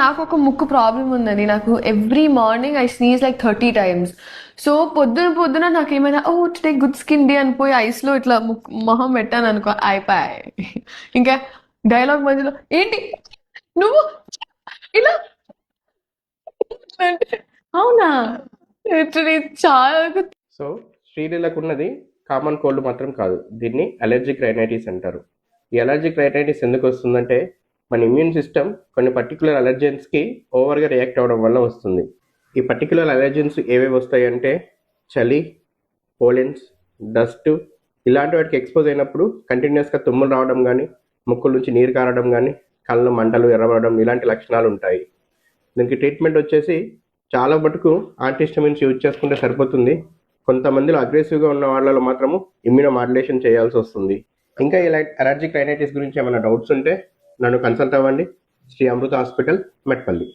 నాకు ఒక ముక్కు ప్రాబ్లం ఉందండి. నాకు every morning I sneeze like 30 times. So పొద్దున నాకేమైనా టుడే గుడ్ స్కిన్ డే అని పోయి ఐస్లో ఇట్లా మొహం పెట్టాను అనుకో, అయిపోయాయి. ఇంకా డైలాగ్ మధ్యలో ఏంటి నువ్వు ఇలా అంటే, అవునా చాలా. సో శ్రీలీలకు ఉన్నది కామన్ కోల్డ్ మాత్రం కాదు, దీన్ని అలర్జిక్ రైనైటిస్ అంటారు. ఈ అలర్జిక్ రైనైటిస్ ఎందుకు వస్తుందంటే మన ఇమ్యూన్ సిస్టమ్ కొన్ని పర్టికులర్ అలర్జెన్స్కి ఓవర్గా రియాక్ట్ అవ్వడం వల్ల వస్తుంది. ఈ పర్టికులర్ అలర్జెన్స్ ఏవేవి వస్తాయంటే చలి, పోలెన్స్, డస్ట్ ఇలాంటి వాటికి ఎక్స్పోజ్ అయినప్పుడు కంటిన్యూస్గా తుమ్ములు రావడం కానీ, ముక్కుల నుంచి నీరు కారడం కానీ, కళ్ళు మంటలు ఎర్రబడడం ఇలాంటి లక్షణాలు ఉంటాయి. దీనికి ట్రీట్మెంట్ వచ్చేసి చాలా మటుకు యాంటీహిస్టమిన్స్ యూజ్ చేసుకుంటే సరిపోతుంది. కొంతమందిలో అగ్రెసివ్గా ఉన్న వాళ్ళలో మాత్రము ఇమ్యూనో మాడ్యులేషన్ చేయాల్సి వస్తుంది. ఇంకా ఇలా అలర్జిక్ రైనైటిస్ గురించి ఏమైనా డౌట్స్ ఉంటే నన్ను కన్సల్ట్ అవ్వండి. శ్రీ అమృత హాస్పిటల్, మెట్పల్లి.